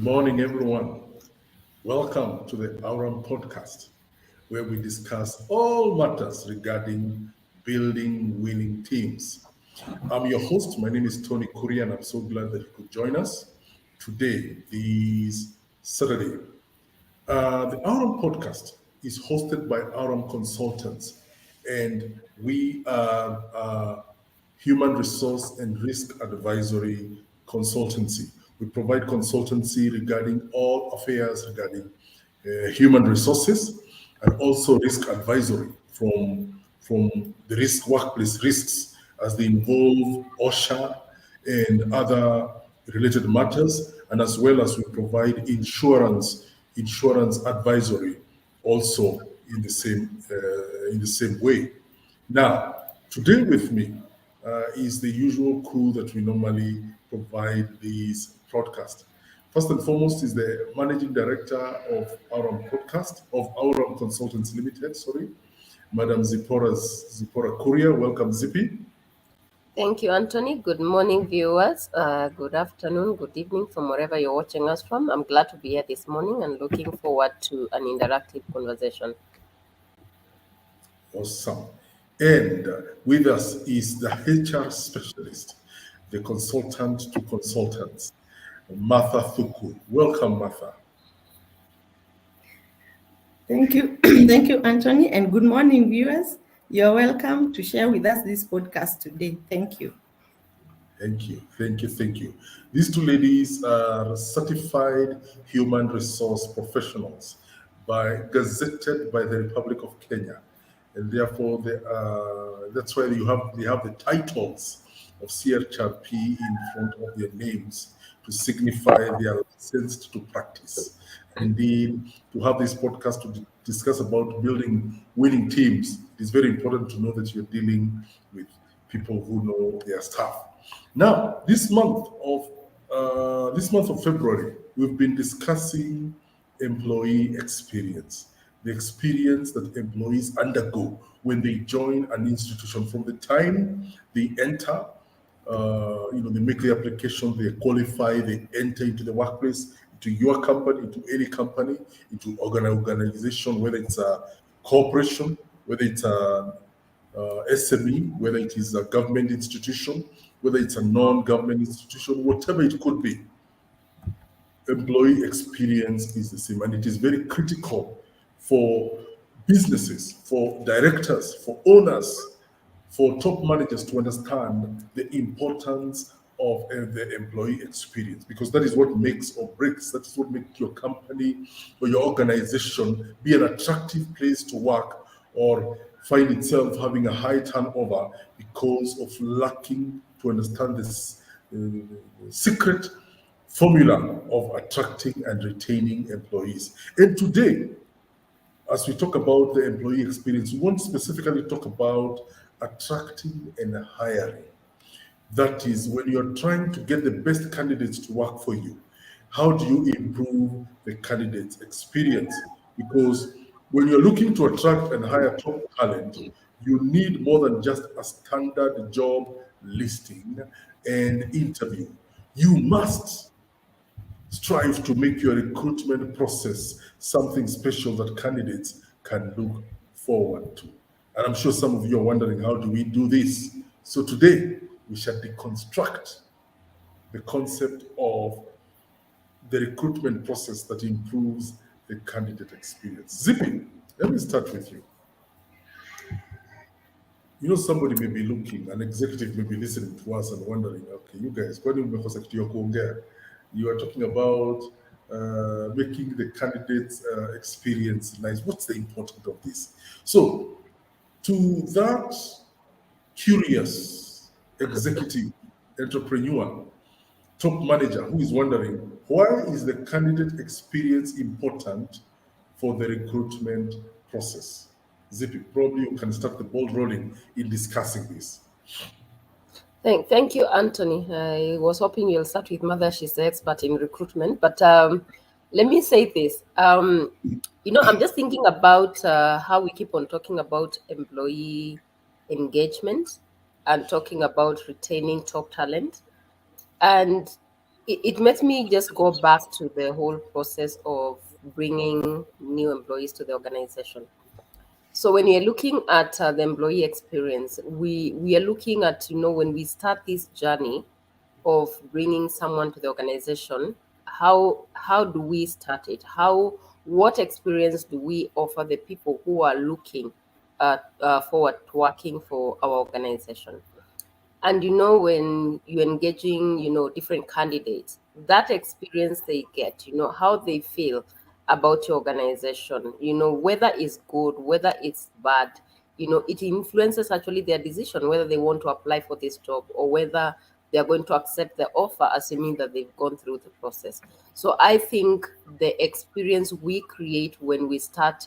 morning, everyone. Welcome to the Aurum podcast, where we discuss all matters regarding building winning teams. I'm your host. My name is Tony Curry, and I'm so glad that you could join us today, this Saturday. The Aurum podcast is hosted by Aurum Consultants, and we are human resource and risk advisory consultancy. We provide consultancy regarding all affairs regarding human resources and also risk advisory from the risk workplace risks as they involve OSHA and other related matters, and as well as we provide insurance advisory also in the same way. Now, today with me is the usual crew that we normally provide these broadcasts. First and foremost is the managing director of Aurum Podcast, of Aurum Consultants Limited, sorry, Madam Zipporah Courier. Welcome, Zippy. Thank you, Anthony. Good morning, viewers. Good afternoon, good evening from wherever you're watching us from. I'm glad to be here this morning and looking forward to an interactive conversation. Awesome. And with us is the HR specialist, the consultant to consultants, Martha Thuku. Welcome, Martha. Thank you. Thank you, Anthony, and good morning, viewers. You're welcome to share with us this podcast today. Thank you. Thank you. These two ladies are certified human resource professionals gazetted by the Republic of Kenya. And therefore, that's why they have the titles of CHRP in front of their names to signify they are licensed to practice. Indeed, to have this podcast to discuss about building winning teams, it's very important to know that you're dealing with people who know their stuff. Now, this month of February, we've been discussing employee experience, the experience that employees undergo when they join an institution from the time they enter. They make the application, they qualify, they enter into the workplace, into your company, into any company, into organization, whether it's a corporation, whether it's a SME, whether it is a government institution, whether it's a non-government institution, whatever it could be. Employee experience is the same, and it is very critical for businesses, for directors, for owners, for top managers to understand the importance of the employee experience, because that is what makes or breaks, that is what makes your company or your organization be an attractive place to work or find itself having a high turnover because of lacking to understand this secret formula of attracting and retaining employees. And today, as we talk about the employee experience, we want to specifically talk about attracting and hiring. That is, when you're trying to get the best candidates to work for you, how do you improve the candidate's experience? Because when you're looking to attract and hire top talent, you need more than just a standard job listing and interview. You must strive to make your recruitment process something special that candidates can look forward to. And I'm sure some of you are wondering, how do we do this? So today, we shall deconstruct the concept of the recruitment process that improves the candidate experience. Zippy, let me start with you. Somebody may be looking, an executive may be listening to us and wondering, okay, you guys, you are talking about making the candidate's experience nice. What's the importance of this? So, to that curious executive, entrepreneur, top manager who is wondering, why is the candidate experience important for the recruitment process? Zippy, probably you can start the ball rolling in discussing this. Thank you, Anthony. I was hoping you'll start with Mother. She's the expert in recruitment. But let me say this. I'm just thinking about how we keep on talking about employee engagement and talking about retaining top talent. And it makes me just go back to the whole process of bringing new employees to the organization. So when you're looking at the employee experience, we are looking at, when we start this journey of bringing someone to the organization, how do we start it? What experience do we offer the people who are looking forward to working for our organization? And when you're engaging different candidates, that experience they get, how they feel about your organization, whether it's good, whether it's bad, it influences actually their decision whether they want to apply for this job or whether they're going to accept the offer, assuming that they've gone through the process. So I think the experience we create when we start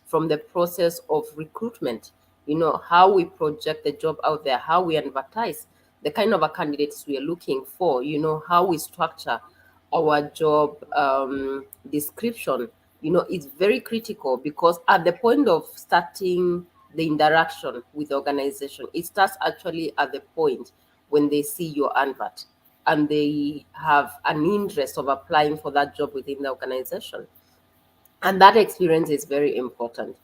from the process of recruitment, how we project the job out there, how we advertise the kind of a candidates we are looking for, how we structure our job description, it's very critical, because at the point of starting the interaction with the organization, it starts actually at the point when they see your advert and they have an interest of applying for that job within the organization. And that experience is very important.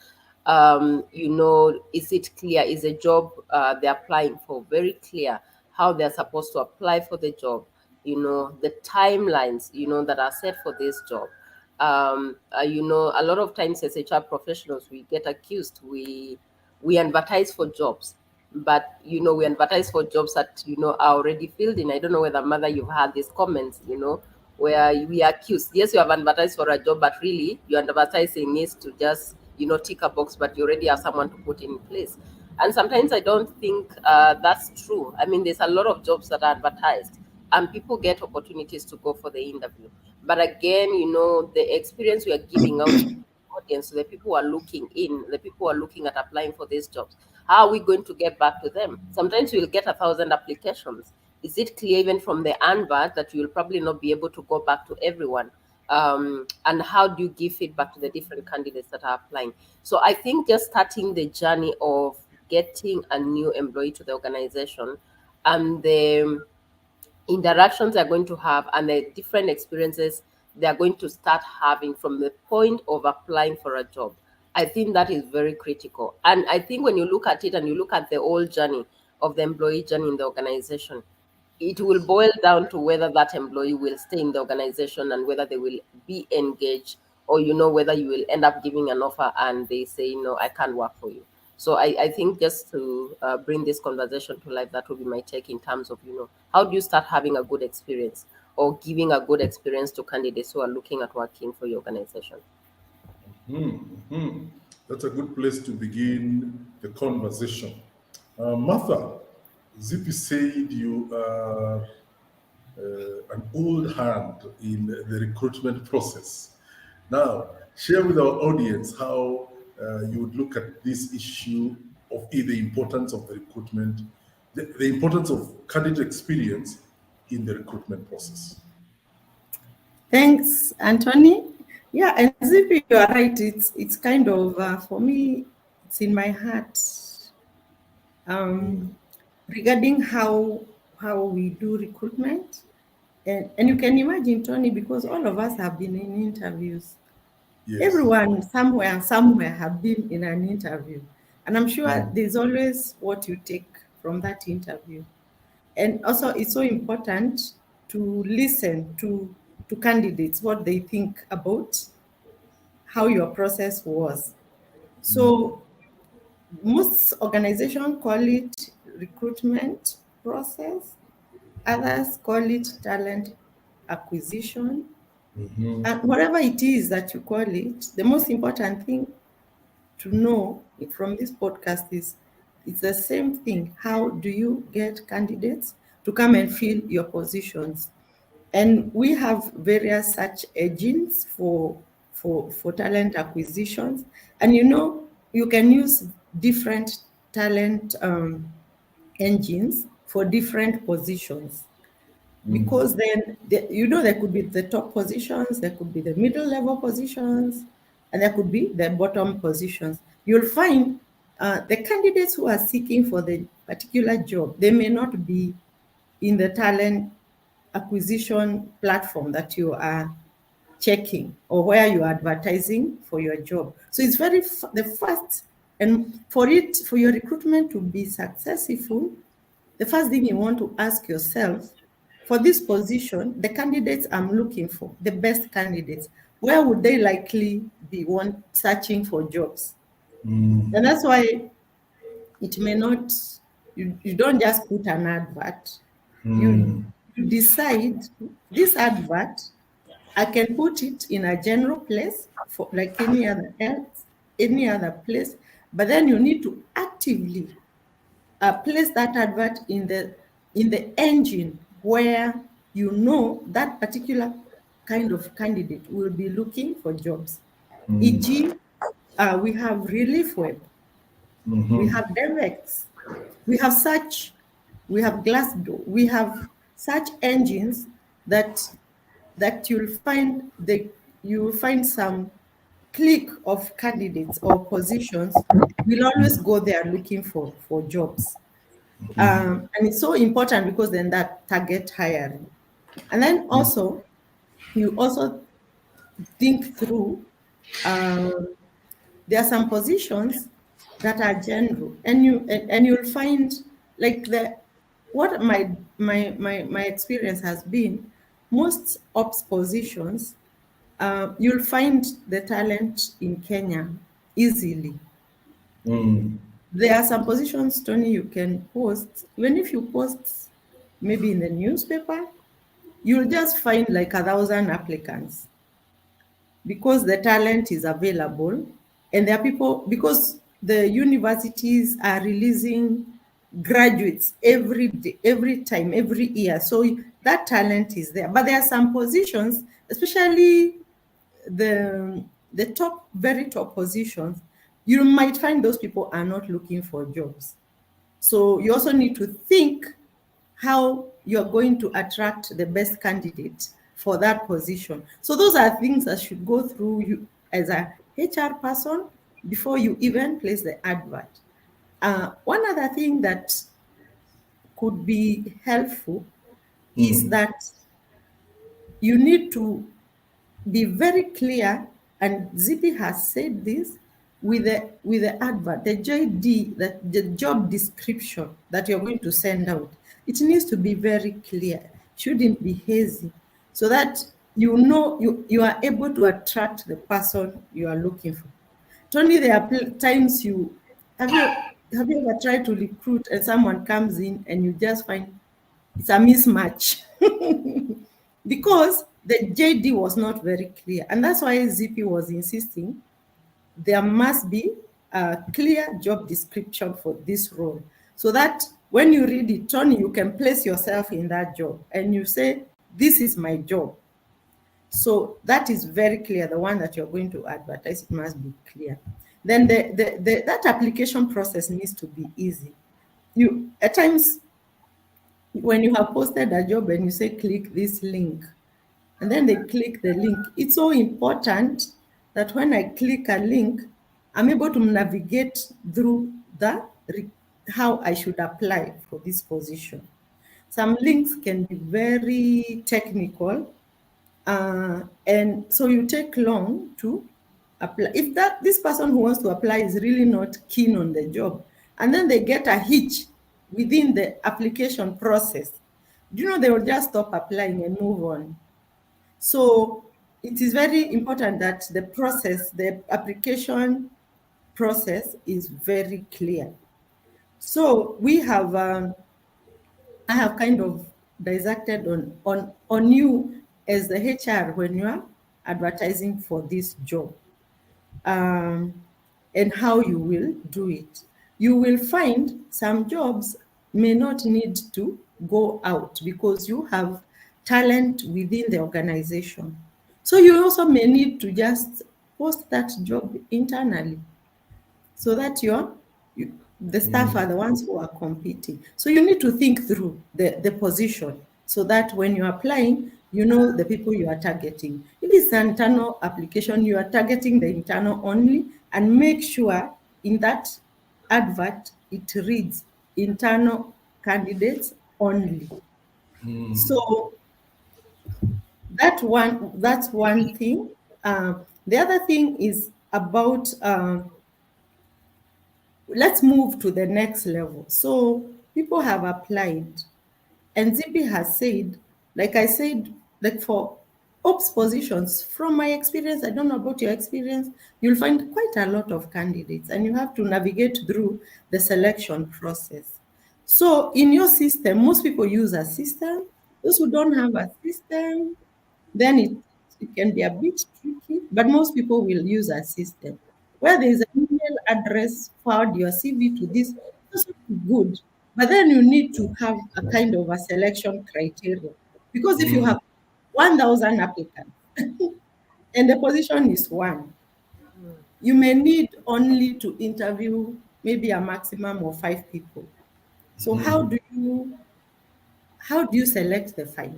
Is it clear? Is a job they're applying for very clear? How they're supposed to apply for the job? The timelines that are set for this job. A lot of times as HR professionals, we get accused. We advertise for jobs, but we advertise for jobs that are already filled in. I don't know whether, mother, you've had these comments, where we are accused. Yes, you have advertised for a job, but really your advertising is to just tick a box, but you already have someone to put in place. And sometimes I don't think that's true. I mean, there's a lot of jobs that are advertised and people get opportunities to go for the interview. But again, the experience we are giving out to the audience, to the people who are looking in, the people who are looking at applying for these jobs, how are we going to get back to them? Sometimes we'll get 1,000 applications. Is it clear even from the advert that you'll probably not be able to go back to everyone? And how do you give feedback to the different candidates that are applying? So I think just starting the journey of getting a new employee to the organization and the interactions they're going to have and the different experiences they're going to start having from the point of applying for a job, I think that is very critical. And I think when you look at it and you look at the whole journey of the employee journey in the organization, it will boil down to whether that employee will stay in the organization and whether they will be engaged, or whether you will end up giving an offer and they say, no, I can't work for you. So I think just to bring this conversation to life, that will be my take in terms of, how do you start having a good experience or giving a good experience to candidates who are looking at working for your organization. That's a good place to begin the conversation. Martha, Zippy said you are an old hand in the recruitment process. Now, share with our audience how you would look at this issue of the importance of the recruitment, the importance of candidate experience in the recruitment process. Thanks, Anthony. Yeah, and Zippy, you are right. It's kind of for me, it's in my heart. Regarding how we do recruitment, and you can imagine, Tony, because all of us have been in interviews. Yes. Everyone somewhere have been in an interview, and I'm sure there's always what you take from that interview. And also, it's so important to listen to candidates, what they think about how your process was. So most organizations call it recruitment process, others call it talent acquisition. And whatever it is that you call it, the most important thing to know from this podcast is it's the same thing. How do you get candidates to come and fill your positions? And we have various such engines for talent acquisitions. And you can use different talent engines for different positions. Because then, there could be the top positions, there could be the middle level positions, and there could be the bottom positions. You'll find the candidates who are seeking for the particular job, they may not be in the talent acquisition platform that you are checking or where you are advertising for your job. So it's the first, and for your recruitment to be successful, the first thing you want to ask yourself, for this position, the candidates I'm looking for, the best candidates, where would they likely be searching for jobs? And that's why it may not, you don't just put an advert. You decide this advert, I can put it in a general place for like any other place, but then you need to actively place that advert in the engine where you know that particular kind of candidate will be looking for jobs. E.g., we have Relief Web, we have Directs, we have Search, we have Glassdoor, we have search engines that you'll find some clique of candidates or positions will always go there looking for jobs. And it's so important because then that target hiring. And then also, you also think through, there are some positions that are general, and you'll find like what my experience has been, most ops positions, you'll find the talent in Kenya easily. There are some positions, Tony, you can post. Even if you post maybe in the newspaper, you'll just find like 1,000 applicants because the talent is available. And there are people, because the universities are releasing graduates every day, every time, every year. So that talent is there. But there are some positions, especially the top, very top positions, you might find those people are not looking for jobs. So you also need to think how you're going to attract the best candidate for that position. So those are things that should go through you as a HR person before you even place the advert. One other thing that could be helpful is that you need to be very clear, and Zippy has said this, with the advert, the JD, the job description that you're going to send out. It needs to be very clear, shouldn't be hazy, so that you know you are able to attract the person you are looking for. Tony, there are times have you ever tried to recruit and someone comes in and you just find it's a mismatch because the JD was not very clear. And that's why ZP was insisting there must be a clear job description for this role, so that when you read it, Tony, you can place yourself in that job and you say, this is my job. So that is very clear. The one that you're going to advertise, it must be clear. Then that application process needs to be easy. You, at times, when you have posted a job and you say, click this link, and then they click the link, it's so important that when I click a link, I'm able to navigate through how I should apply for this position. Some links can be very technical, and so you take long to apply. If this person who wants to apply is really not keen on the job, and then they get a hitch within the application process, they will just stop applying and move on. So it is very important that the application process is very clear. So I have kind of dissected on you as the HR when you are advertising for this job, and how you will do it. You will find some jobs may not need to go out because you have talent within the organization. So you also may need to just post that job internally, so that the staff are the ones who are competing. So you need to think through the position, so that when you're applying, you know the people you are targeting. If it's an internal application, you are targeting the internal only, and make sure in that advert it reads internal candidates only. So that's one thing. The other thing is about let's move to the next level. So people have applied, and Zippy has said, like I said, like for ops positions, from my experience, I don't know about your experience, you'll find quite a lot of candidates, and you have to navigate through the selection process. So in your system, most people use a system. Those who don't have a system, then it can be a bit tricky, but most people will use a system where there is an email address, forward your CV to this. That's good, but then you need to have a kind of a selection criteria, because if you have 1,000 applicants and the position is one, you may need only to interview maybe a maximum of 5 people. So how do you select the 5?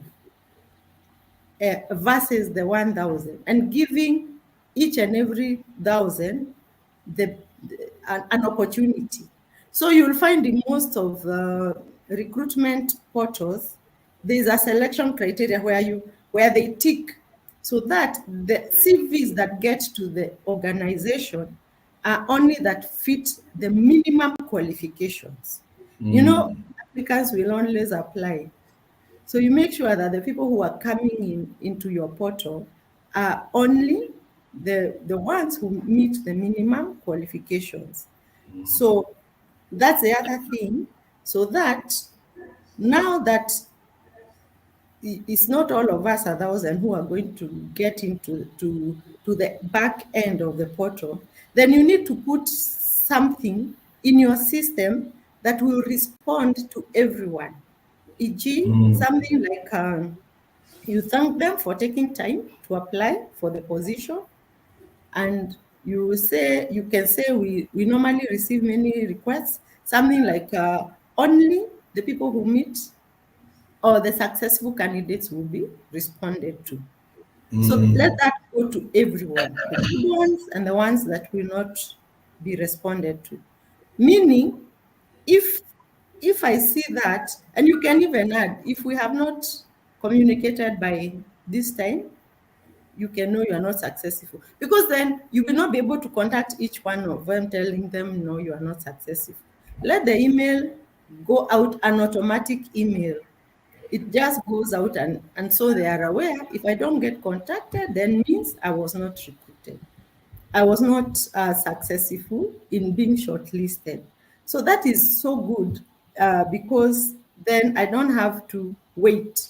Versus the 1,000, and giving each and every 1,000 an opportunity. So you'll find in most of recruitment portals, there's a selection criteria where they tick so that the CVs that get to the organization are only that fit the minimum qualifications. Applicants will always apply. So you make sure that the people who are coming into your portal are only the ones who meet the minimum qualifications. So that's the other thing. So that now that it's not all of us 1,000 who are going to get into the back end of the portal, then you need to put something in your system that will respond to everyone. E.g., something like you thank them for taking time to apply for the position, and you can say we normally receive many requests, something like only the people who meet or the successful candidates will be responded to. So let that go to everyone, the good ones and the ones that will not be responded to. Meaning, if I see that, and you can even add, if we have not communicated by this time, you can know you are not successful. Because then you will not be able to contact each one of them telling them, no, you are not successful. Let the email go out, an automatic email. It just goes out, and so they are aware. If I don't get contacted, then means I was not recruited. I was not successful in being shortlisted. So that is so good because then I don't have to wait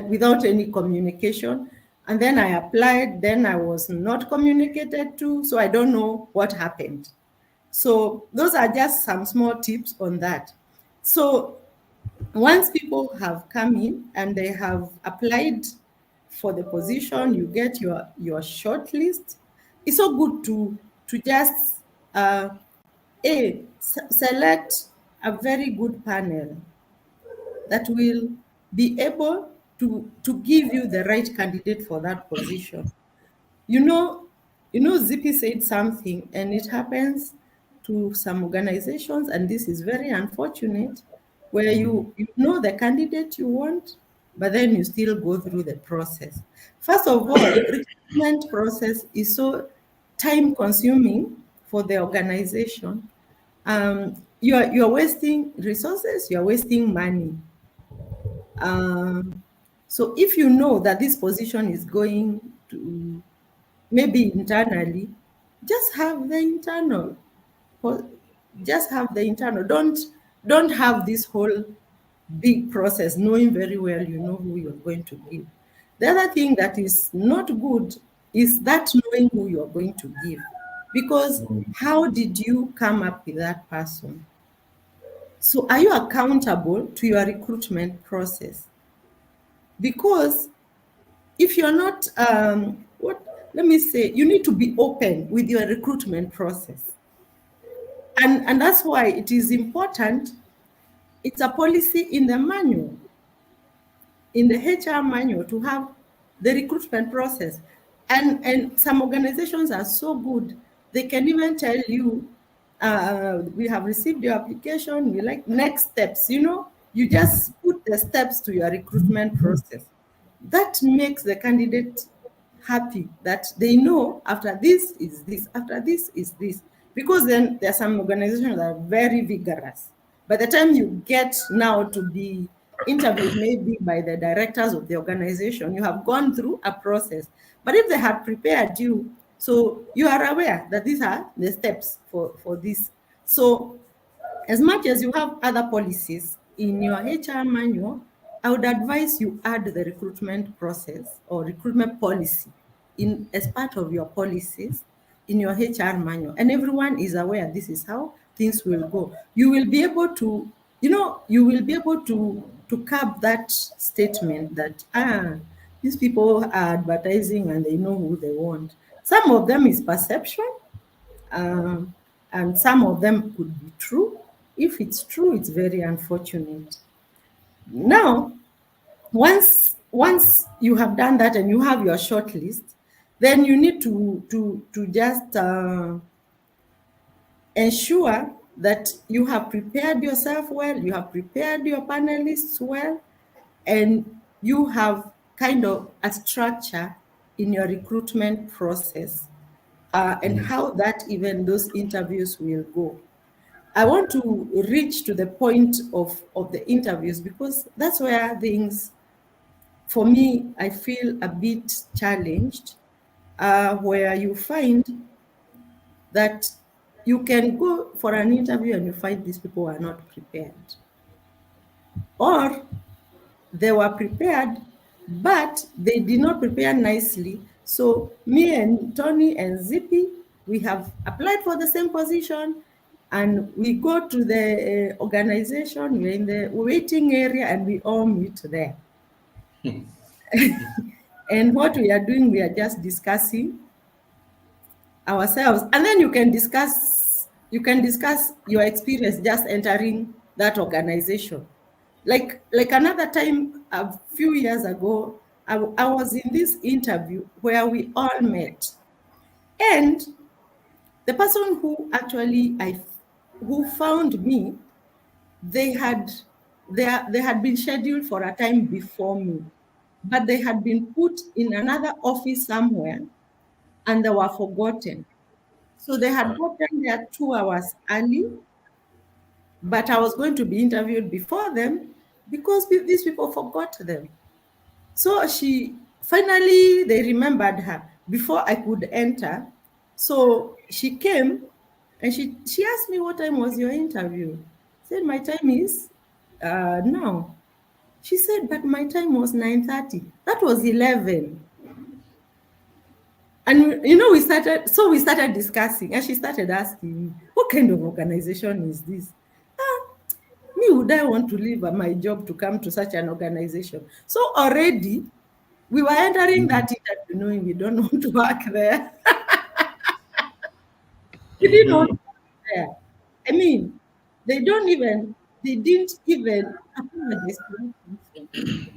without any communication. And then I applied, then I was not communicated to, so I don't know what happened. So those are just some small tips on that. So once people have come in and they have applied for the position, you get your short list. It's so good to just select a very good panel that will be able to give you the right candidate for that position. You know, Zippy said something, and it happens to some organizations, and this is very unfortunate, where you know the candidate you want, but then you still go through the process. First of all, recruitment process is so time consuming for the organization. You're wasting resources, you're wasting money. So if you know that this position is going to maybe internally, just have the internal. Just have the internal. Don't have this whole big process, knowing very well you know who you're going to give. The other thing that is not good is that knowing who you're going to give. Because how did you come up with that person? So are you accountable to your recruitment process? Because if you're not, you need to be open with your recruitment process. And that's why it is important. It's a policy in the manual, in the HR manual, to have the recruitment process. And some organizations are so good, they can even tell you, we have received your application, we like next steps. You just put the steps to your recruitment process. that makes the candidate happy that they know after this is this, after this is this. Because then there are some organizations that are very vigorous. By the time you get now to be interviewed, maybe by the directors of the organization, you have gone through a process. But if they had prepared you, so you are aware that these are the steps for this. So as much as you have other policies in your HR manual, I would advise you add the recruitment process or recruitment policy in as part of your policies in your HR manual. And everyone is aware this is how things will go. You will be able to, you will be able to curb that statement that these people are advertising and they know who they want. Some of them is perception, and some of them could be true. If it's true, it's very unfortunate. Now, once you have done that and you have your short list, then you need to just ensure that you have prepared yourself well, you have prepared your panelists well, and you have kind of a structure in your recruitment process, and how that even those interviews will go. I want to reach to the point of the interviews because that's where things, for me, I feel a bit challenged, where you find that you can go for an interview and you find these people are not prepared. Or they were prepared, but they did not prepare nicely. So me and Tony and Zippy, we have applied for the same position, and we go to the organization, we're in the waiting area, and we all meet there. And what we are doing, we are just discussing ourselves. And then you can discuss your experience just entering that organization. Like another time, a few years ago, I was in this interview where we all met. And the person who actually who found me, they had been scheduled for a time before me, but they had been put in another office somewhere and they were forgotten. So they had gotten there 2 hours early, but I was going to be interviewed before them because these people forgot them. So finally, they remembered her before I could enter. So she came and she asked me, what time was your interview? I said, my time is now. She said, but my time was 9:30. That was 11. And we started discussing, and she started asking me, what kind of organization is this? Me, would I want to leave my job to come to such an organization? So already we were entering that interview knowing we don't want to work there. We didn't want to work there. I mean, they didn't even apologize to us.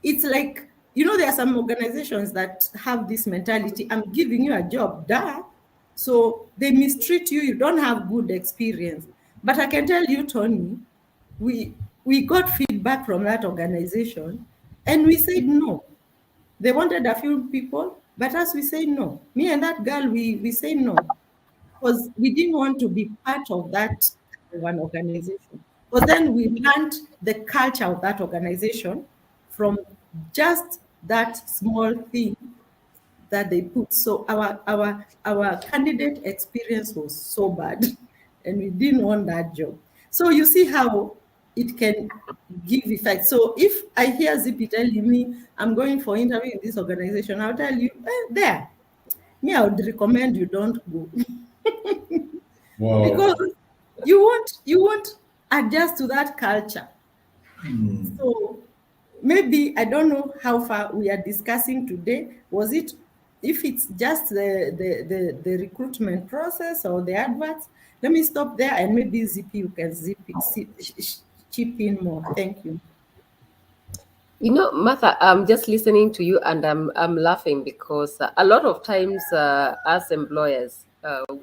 It's like, there are some organizations that have this mentality, I'm giving you a job, duh. So they mistreat you, you don't have good experience. But I can tell you, Tony, we got feedback from that organization and we said no. They wanted a few people, but us, we say no. Me and that girl, we say no, because we didn't want to be part of that one organization. But then we learned the culture of that organization from just that small thing that they put. So our candidate experience was so bad, and we didn't want that job. So you see how it can give effect. So if I hear Zippy telling me I'm going for interview in this organization, I'll tell you, there. Me, I would recommend you don't go. Wow. Because you won't adjust to that culture. So maybe, I don't know how far we are discussing today. Was it, if it's just the recruitment process or the adverts? Let me stop there, and maybe Zippy, you can chip in more. Thank you. Martha, I'm just listening to you and I'm laughing because a lot of times as employers,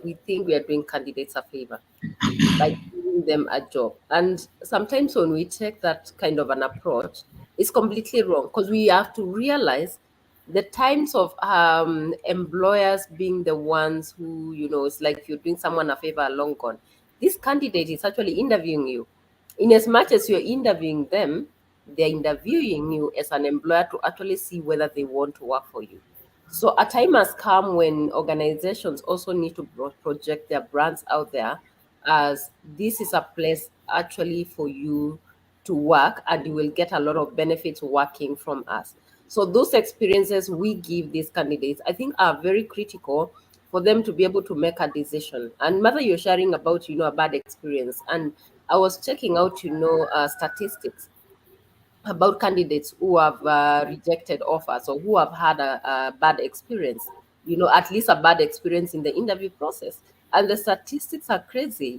we think we are doing candidates a favor by giving them a job. And sometimes when we take that kind of an approach, It's completely wrong, because we have to realize the times of employers being the ones who, it's like you're doing someone a favor long gone. This candidate is actually interviewing you. In as much as you're interviewing them, they're interviewing you as an employer to actually see whether they want to work for you. So a time has come when organizations also need to project their brands out there as this is a place actually for you to work, and you will get a lot of benefits working from us. So those experiences we give these candidates, I think, are very critical for them to be able to make a decision. And Mother, you're sharing about, a bad experience. And I was checking out, statistics about candidates who have rejected offers or who have had a bad experience, at least a bad experience in the interview process. And the statistics are crazy,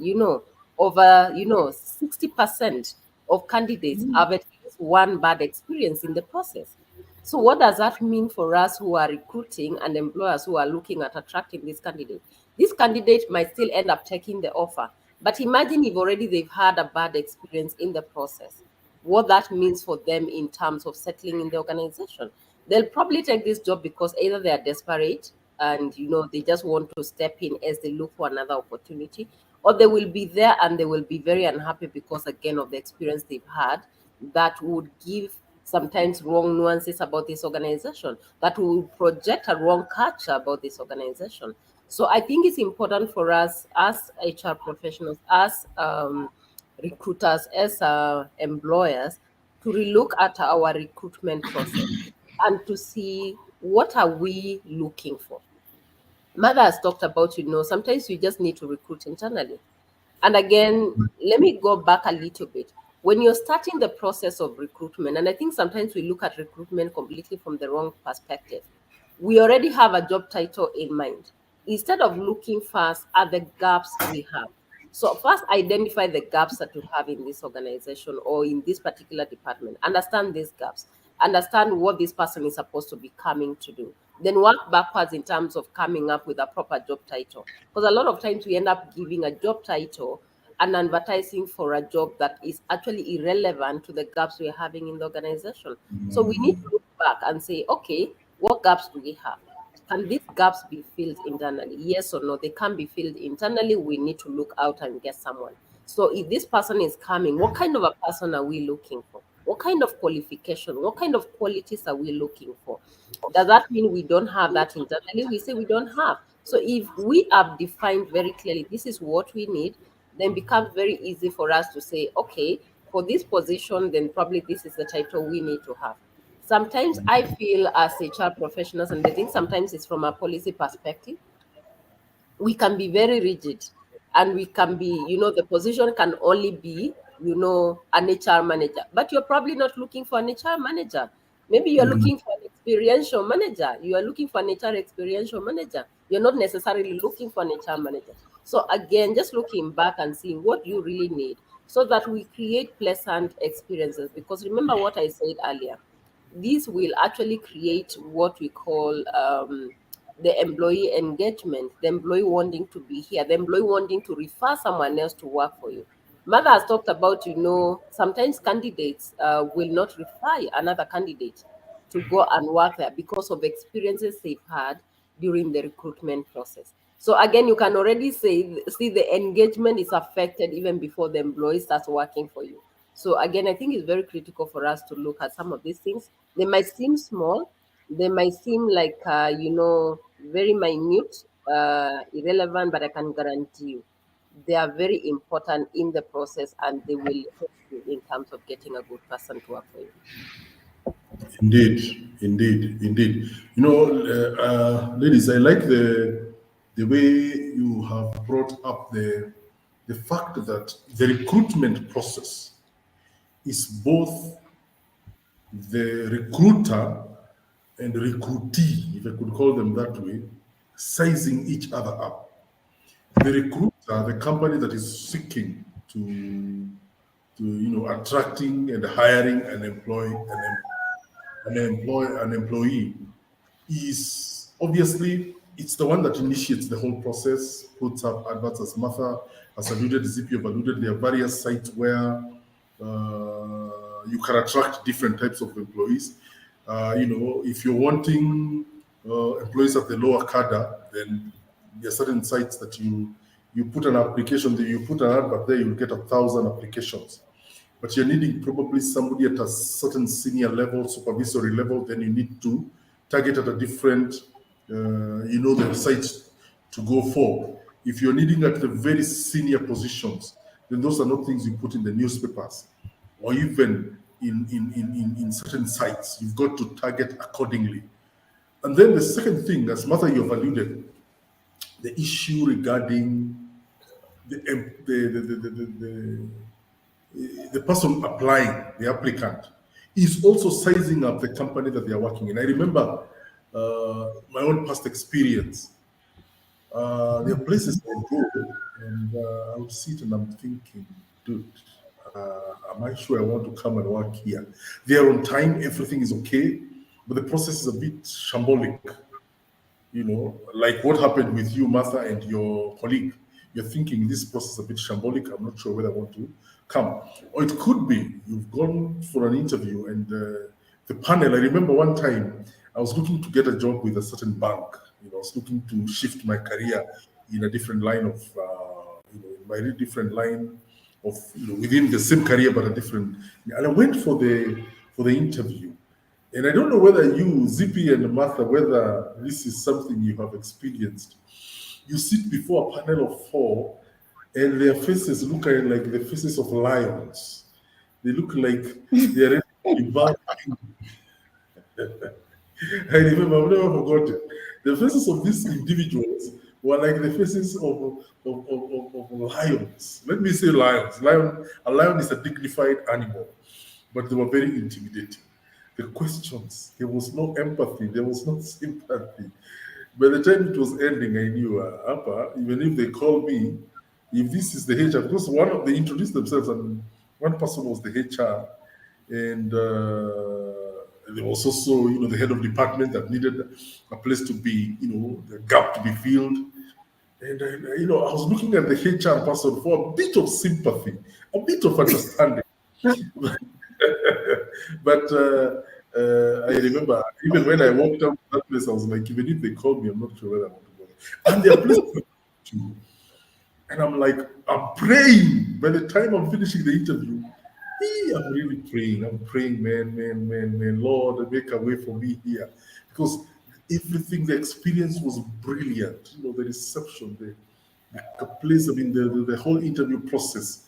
over, 60% of candidates have at least one bad experience in the process. So what does that mean for us who are recruiting and employers who are looking at attracting this candidate? This candidate might still end up taking the offer. But imagine if already they've had a bad experience in the process, what that means for them in terms of settling in the organization. They'll probably take this job because either they are desperate and they just want to step in as they look for another opportunity, or they will be there and they will be very unhappy because again of the experience they've had that would give sometimes wrong nuances about this organization, that will project a wrong culture about this organization. So I think it's important for us as HR professionals, as recruiters, as employers, to relook at our recruitment process and to see what are we looking for. Mother has talked about, sometimes you just need to recruit internally. And again, let me go back a little bit. When you're starting the process of recruitment, and I think sometimes we look at recruitment completely from the wrong perspective. We already have a job title in mind. Instead of looking first at the gaps we have. So first identify the gaps that you have in this organization or in this particular department. Understand these gaps. Understand what this person is supposed to be coming to do. Then work backwards in terms of coming up with a proper job title. Because a lot of times we end up giving a job title and advertising for a job that is actually irrelevant to the gaps we're having in the organization. So we need to look back and say, okay, what gaps do we have? Can these gaps be filled internally? Yes or no? They can be filled internally. We need to look out and get someone. So if this person is coming, what kind of a person are we looking for? What kind of qualification? What kind of qualities are we looking for? Does that mean we don't have that internally? We say we don't have. So if we have defined very clearly, this is what we need, then becomes very easy for us to say, okay, for this position, then probably this is the title we need to have. Sometimes I feel as HR professionals, and I think sometimes it's from a policy perspective, we can be very rigid, and we can be, the position can only be, an HR manager, but you're probably not looking for an HR manager. Maybe you're looking for an experiential manager. You are looking for an HR experiential manager. You're not necessarily looking for an HR manager. So again, just looking back and seeing what you really need so that we create pleasant experiences. Because remember what I said earlier, this will actually create what we call the employee engagement, the employee wanting to be here, the employee wanting to refer someone else to work for you. Mother has talked about, sometimes candidates will not refer another candidate to go and work there because of experiences they've had during the recruitment process. So again, you can already see the engagement is affected even before the employee starts working for you. So again, I think it's very critical for us to look at some of these things. They might seem small, they might seem like very minute, irrelevant, but I can guarantee you they are very important in the process, and they will help you in terms of getting a good person to work for you. Indeed, indeed, indeed. Ladies, I like the way you have brought up the fact that the recruitment process is both the recruiter and recruitee, if I could call them that way, sizing each other up. The recruiter, the company that is seeking to attracting and hiring an employee is obviously it's the one that initiates the whole process, puts up adverts, as Martha has alluded, as if you've alluded. There are various sites where you can attract different types of employees. If you're wanting employees at the lower cadre, then there are certain sites that you put an application there, you put an advert there, you'll get 1,000 applications. But you're needing probably somebody at a certain senior level, supervisory level, then you need to target at a different, the sites to go for. If you're needing at the very senior positions, then those are not things you put in the newspapers or even in certain sites. You've got to target accordingly. And then the second thing, as Martha, you've alluded, the issue regarding the person applying, the applicant, is also sizing up the company that they are working in. I remember my own past experience. There are places I go and I would sit and I'm thinking, dude, am I sure I want to come and work here? They are on time, everything is okay, but the process is a bit shambolic. Like what happened with you, Martha, and your colleague. You're thinking this process is a bit shambolic. I'm not sure whether I want to come. Or it could be you've gone for an interview and the panel. I remember one time I was looking to get a job with a certain bank. I was looking to shift my career in a different line of, different line of, within the same career but a different. And I went for the interview. And I don't know whether you, Zippy and Martha, whether this is something you have experienced. You sit before a panel of 4, and their faces look like the faces of lions. They look like they're ready to bark. I remember, I've never forgotten. The faces of these individuals were like the faces of lions. Let me say lions. A lion is a dignified animal, but they were very intimidating. The questions, there was no empathy, there was no sympathy. By the time it was ending, I knew, even if they call me, if this is the HR, because they introduced themselves and one person was the HR, and there was also, the head of department that needed a place to be, the gap to be filled. And, I was looking at the HR person for a bit of sympathy, a bit of understanding. But I remember, even when I walked out of that place, I was like, even if they call me, I'm not sure whether I want to go there. And they're places too. And I'm like, I'm praying. By the time I'm finishing the interview, I'm really praying. I'm praying, man, Lord, make a way for me here. Because everything, the experience was brilliant. The reception, the place, the whole interview process,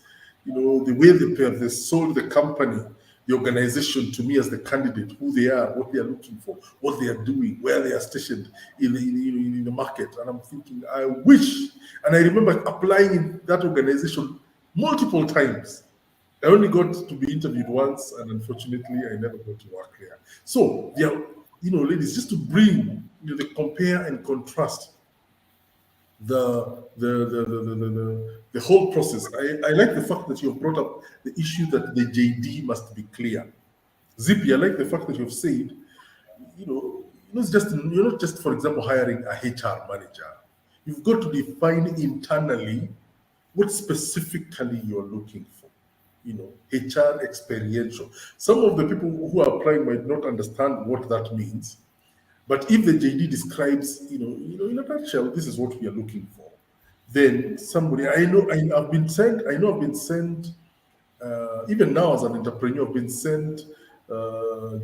the way they sold the company, the organization to me as the candidate, who they are, what they are looking for, what they are doing, where they are stationed in the market. And I'm thinking, I wish. And I remember applying in that organization multiple times. I only got to be interviewed once, and unfortunately, I never got to work there. So, ladies, just to bring, the compare and contrast the whole process. I like the fact that you've brought up the issue that the JD must be clear. Zippy, I like the fact that you've said, you're not just, for example, hiring a HR manager. You've got to define internally what specifically you're looking for. HR experiential. Some of the people who are applying might not understand what that means. But if the JD describes, in a nutshell, this is what we are looking for, then somebody, I know I've been sent, even now as an entrepreneur, I've been sent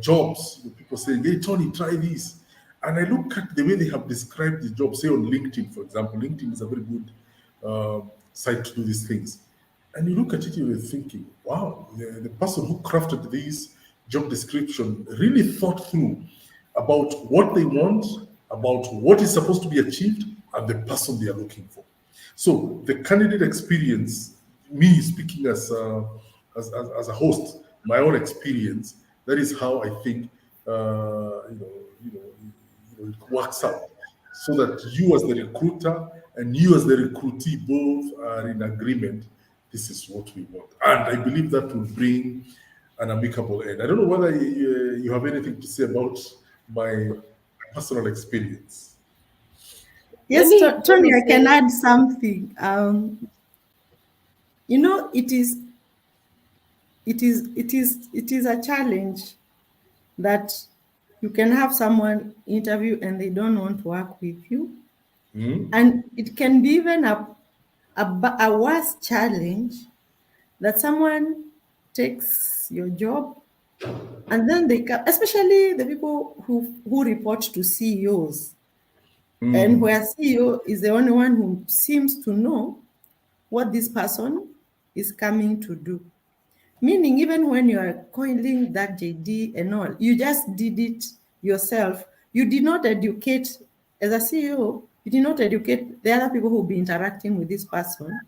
jobs, people saying, hey, Tony, try this. And I look at the way they have described the job, say on LinkedIn, for example. LinkedIn is a very good site to do these things. And you look at it, you're thinking, wow, the person who crafted this job description really thought through about what they want, about what is supposed to be achieved, and the person they are looking for. So the candidate experience, me speaking as a host, my own experience, that is how I think it works out. So that you as the recruiter and you as the recruitee both are in agreement. This is what we want, and I believe that will bring an amicable end. I don't know whether you have anything to say about my personal experience. Yes, Tony, I can add something. It is it is a challenge that you can have someone interview and they don't want to work with you. And it can be even a worse challenge that someone takes your job and then they come, especially the people who report to CEOs, and where CEO is the only one who seems to know what this person is coming to do. Meaning, even when you are coiling that JD and all, you just did it yourself. You did not educate, as a CEO, you did not educate the other people who will be interacting with this person,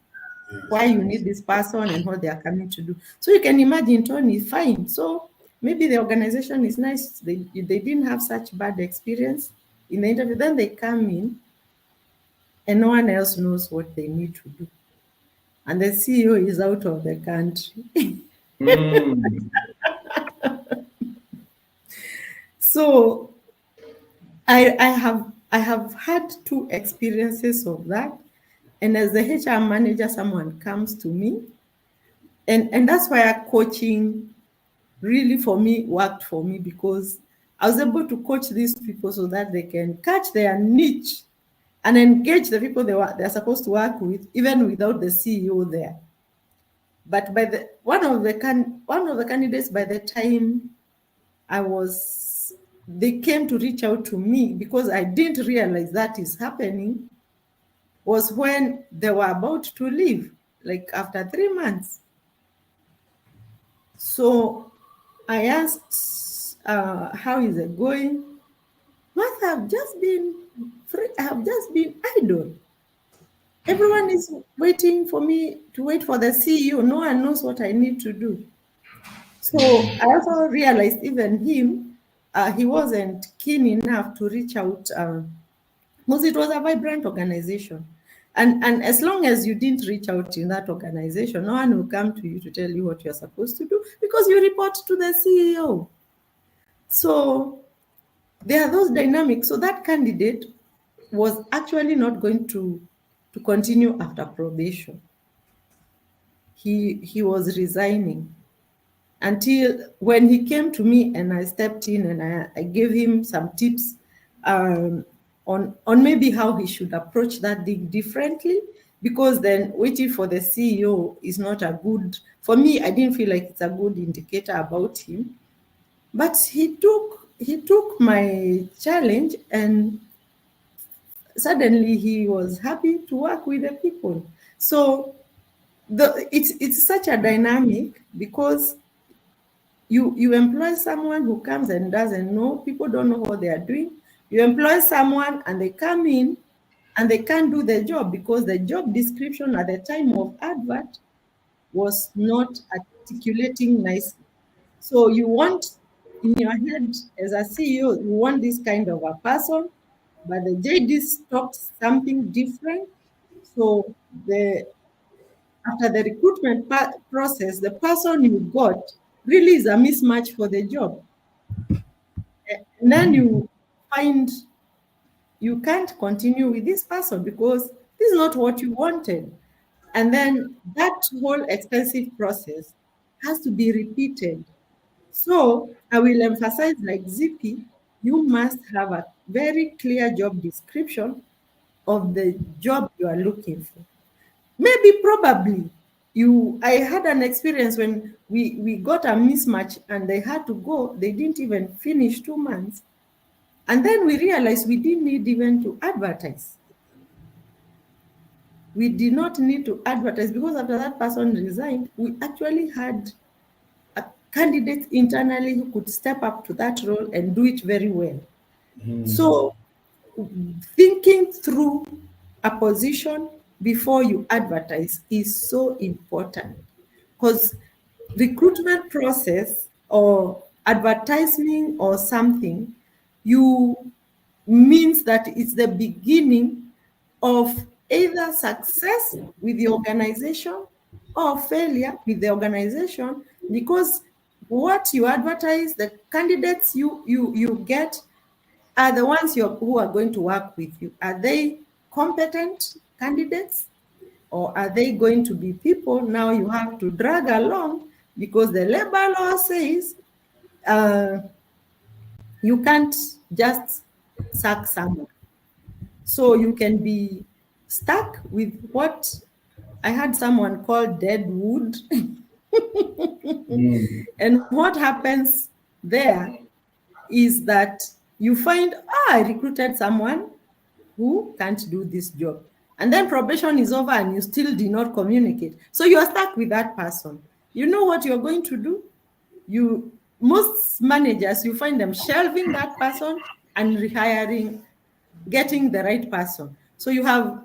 why you need this person and what they are coming to do. So you can imagine, Tony, fine. So maybe the organization is nice. They didn't have such bad experience in the interview. Then they come in and no one else knows what they need to do. And the CEO is out of the country. So I have had 2 experiences of that. And as the HR manager, someone comes to me, and that's why coaching really for me worked for me, because I was able to coach these people so that they can catch their niche and engage the people they're supposed to work with, even without the CEO there. But by one of the candidates, by the time they came to reach out to me, because I didn't realize that is happening, was when they were about to leave, like after 3 months. So I asked, how is it going? Martha, I've just been free. I have just been idle. Everyone is waiting for me to wait for the CEO. No one knows what I need to do. So I also realized even him, he wasn't keen enough to reach out, because it was a vibrant organization. And as long as you didn't reach out in that organization, no one will come to you to tell you what you're supposed to do, because you report to the CEO. So there are those dynamics. So that candidate was actually not going to continue after probation. He was resigning until when he came to me and I stepped in and I gave him some tips on maybe how he should approach that thing differently, because then waiting for the CEO is not a good, for me, I didn't feel like it's a good indicator about him. But he took my challenge, and suddenly he was happy to work with the people. So it's such a dynamic, because you employ someone who comes and doesn't know, people don't know what they are doing. You employ someone and they come in and they can't do the job because the job description at the time of advert was not articulating nicely. So you want, in your head as a CEO, you want this kind of a person, but the JD talks something different. So after the recruitment process, the person you got really is a mismatch for the job. And then you find you can't continue with this person because this is not what you wanted. And then that whole expensive process has to be repeated. So I will emphasize, like ZP, you must have a very clear job description of the job you are looking for. Maybe probably I had an experience when we got a mismatch and they had to go, they didn't even finish 2 months. And then we realized we didn't need even to advertise. We did not need to advertise because after that person resigned, we actually had a candidate internally who could step up to that role and do it very well. So thinking through a position before you advertise is so important, because recruitment process or advertising or something, you means that it's the beginning of either success with the organization or failure with the organization, because what you advertise, the candidates you get are the ones who are going to work with you. Are they competent candidates, or are they going to be people now you have to drag along because the labor law says you can't just sack someone. So you can be stuck with what I had someone call dead wood. And what happens there is that you find, I recruited someone who can't do this job. And then probation is over and you still did not communicate. So you are stuck with that person. You know what you're going to do? Most managers, you find them shelving that person and rehiring, getting the right person. So you have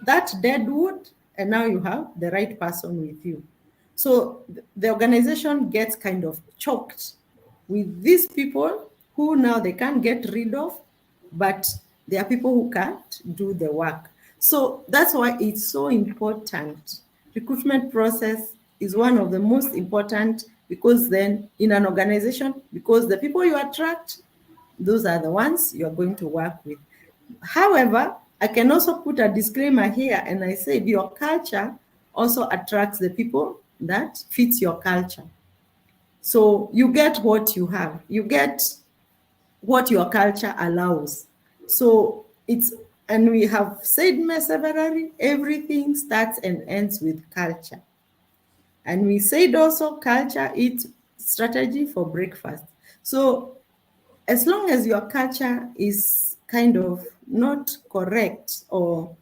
that dead wood, and now you have the right person with you. So the organization gets kind of choked with these people who now they can't get rid of, but there are people who can't do the work. So that's why it's so important. Recruitment process is one of the most important, because then in an organization, because the people you attract, those are the ones you're going to work with. However, I can also put a disclaimer here, and I said your culture also attracts the people that fits your culture. So you get what you have. You get what your culture allows. So and we have said severally, everything starts and ends with culture. And we said also culture eats strategy for breakfast. So as long as your culture is kind of not correct, or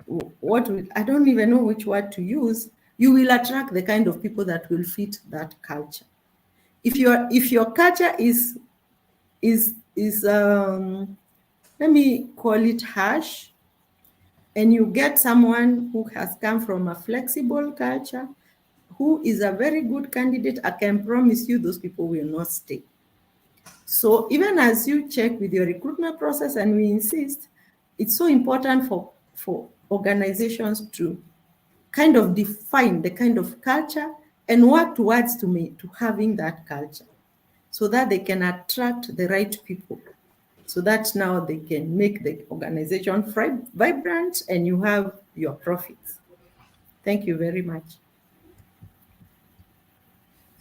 I don't even know which word to use, you will attract the kind of people that will fit that culture. If your culture is let me call it harsh, and you get someone who has come from a flexible culture, who is a very good candidate, I can promise you those people will not stay. So even as you check with your recruitment process, and we insist, it's so important for organizations to kind of define the kind of culture and work towards to having that culture, so that they can attract the right people, so that now they can make the organization vibrant and you have your profits. Thank you very much.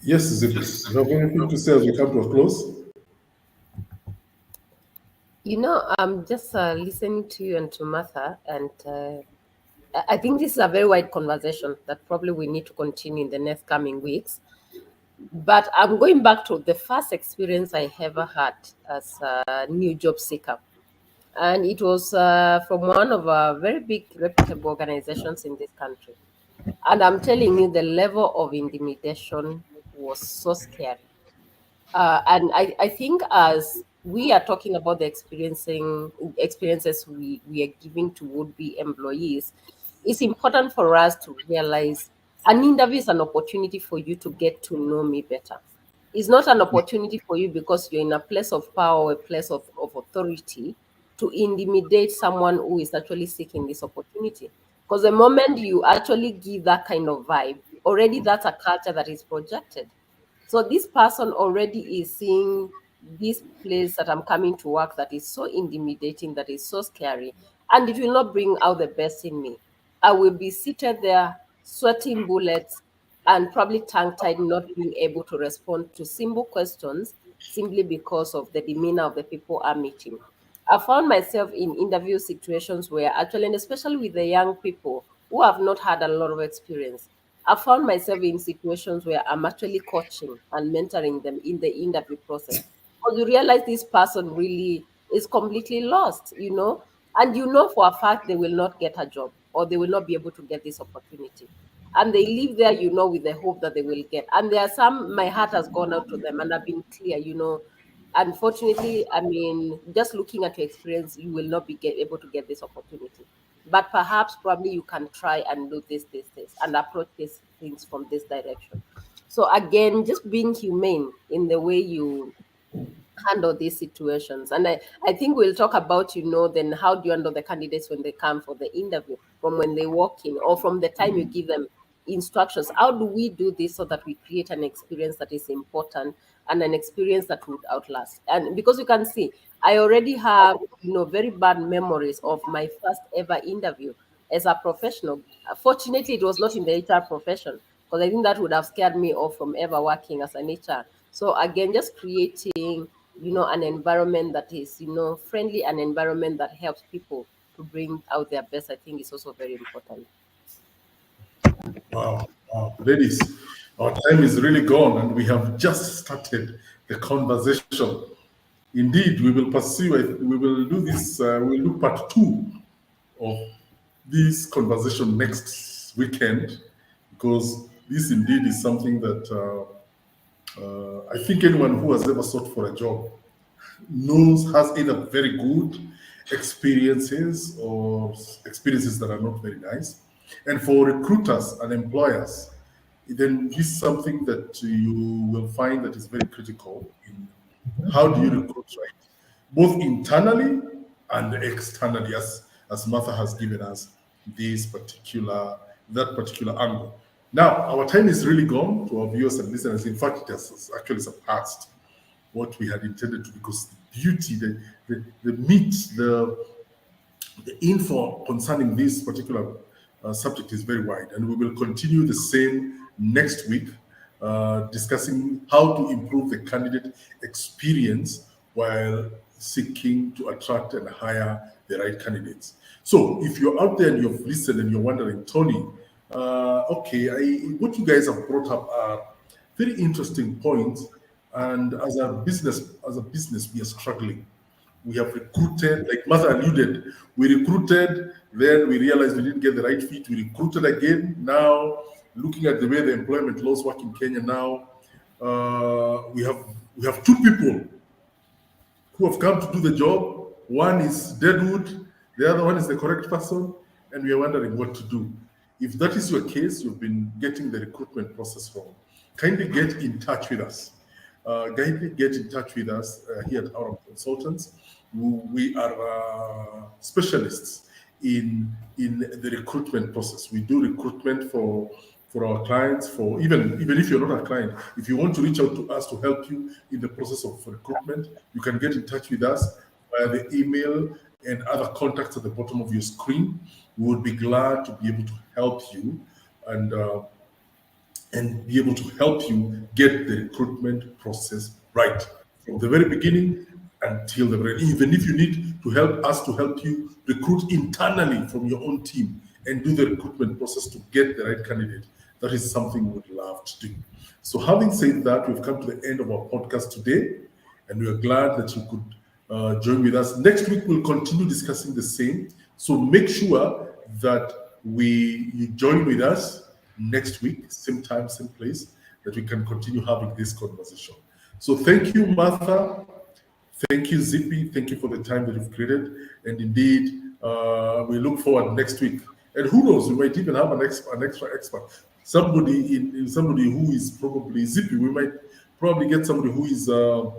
Yes, Zip, you have anything to say as we come to a close? I'm just listening to you and to Martha, and I think this is a very wide conversation that probably we need to continue in the next coming weeks. But I'm going back to the first experience I ever had as a new job seeker. And it was from one of our very big reputable organizations in this country. And I'm telling you, the level of intimidation was so scary. And I think as we are talking about the experiences we are giving to would-be employees, it's important for us to realize an interview is an opportunity for you to get to know me better. It's not an opportunity for you because you're in a place of power or a place of authority to intimidate someone who is actually seeking this opportunity. Because the moment you actually give that kind of vibe, already that's a culture that is projected. So this person already is seeing this place that I'm coming to work that is so intimidating, that is so scary, and it will not bring out the best in me. I will be seated there, sweating bullets, and probably tongue-tied, not being able to respond to simple questions simply because of the demeanor of the people I'm meeting. I found myself in interview situations where actually, and especially with the young people who have not had a lot of experience, I found myself in situations where I'm actually coaching and mentoring them in the interview process. Because you realize this person really is completely lost, and you know for a fact they will not get a job or they will not be able to get this opportunity. And they live there, with the hope that they will get. And there are some, my heart has gone out to them and I've been clear. Unfortunately, I mean, just looking at your experience, you will not be able to get this opportunity. But perhaps, probably, you can try and do this, and approach these things from this direction. So again, just being humane in the way you handle these situations. And I think we'll talk about, then how do you handle the candidates when they come for the interview, from when they walk in or from the time you give them instructions. How do we do this so that we create an experience that is important and an experience that would outlast? And because you can see, I already have, very bad memories of my first ever interview as a professional. Fortunately, it was not in the HR profession, because I think that would have scared me off from ever working as an HR. So again, just creating, an environment that is, friendly, an environment that helps people to bring out their best, I think is also very important. Wow, wow. Ladies, our time is really gone and we have just started the conversation. Indeed, we will pursue it. We will do this, we will do part 2 of this conversation next weekend, because this indeed is something that I think anyone who has ever sought for a job has either very good experiences or experiences that are not very nice. And for recruiters and employers, then this is something that you will find that is very critical in how do you recruit right, both internally and externally, as Martha has given us that particular angle. Now, our time is really gone to our viewers and listeners. In fact, it has actually surpassed what we had intended to, because the beauty, the meat, the info concerning this particular subject is very wide, and we will continue the same next week, discussing how to improve the candidate experience while seeking to attract and hire the right candidates. So, if you're out there and you've listened and you're wondering, Tony, what you guys have brought up are very interesting points, and as a business, we are struggling. We have recruited, like Mother alluded, we recruited, then we realized we didn't get the right fit. We recruited again. Now, looking at the way the employment laws work in Kenya now, we have 2 people who have come to do the job. One is Deadwood, the other one is the correct person, and we are wondering what to do. If that is your case, you've been getting the recruitment process wrong, kindly get in touch with us. Here at Aurum Consultants. We are specialists in the recruitment process. We do recruitment for our clients. For even if you're not a client, if you want to reach out to us to help you in the process of recruitment, you can get in touch with us via the email and other contacts at the bottom of your screen. We would be glad to be able to help you and be able to help you get the recruitment process right from the very beginning until the very. Even if you need to help you recruit internally from your own team and do the recruitment process to get the right candidate, that is something we would love to do. So, having said that, we've come to the end of our podcast today, and we are glad that you could join with us. Next week, we'll continue discussing the same. So, make sure that you join with us next week, same time, same place, that we can continue having this conversation. So thank you, Martha. Thank you, Zippy. Thank you for the time that you've created. And indeed, we look forward next week. And who knows, we might even have an extra expert. Somebody who is probably Zippy. We might probably get somebody who is an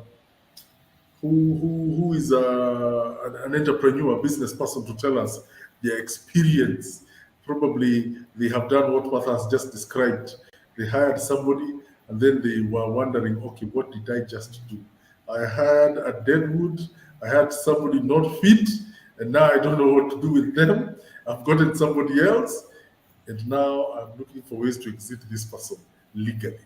entrepreneur, business person, to tell us their experience. Probably they have done what Martha has just described. They hired somebody and then they were wondering, okay, what did I just do? I had a Deadwood, I had somebody not fit, and now I don't know what to do with them. I've gotten somebody else, and now I'm looking for ways to exit this person legally.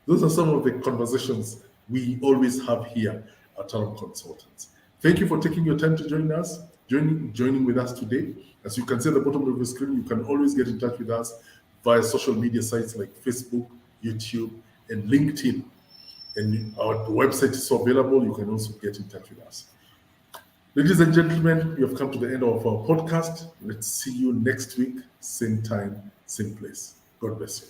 Those are some of the conversations we always have here at Aurum Consultants. Thank you for taking your time to join us, joining with us today. As you can see at the bottom of your screen, you can always get in touch with us via social media sites like Facebook, YouTube, and LinkedIn. And our website is so available, you can also get in touch with us. Ladies and gentlemen, we have come to the end of our podcast. Let's see you next week, same time, same place. God bless you.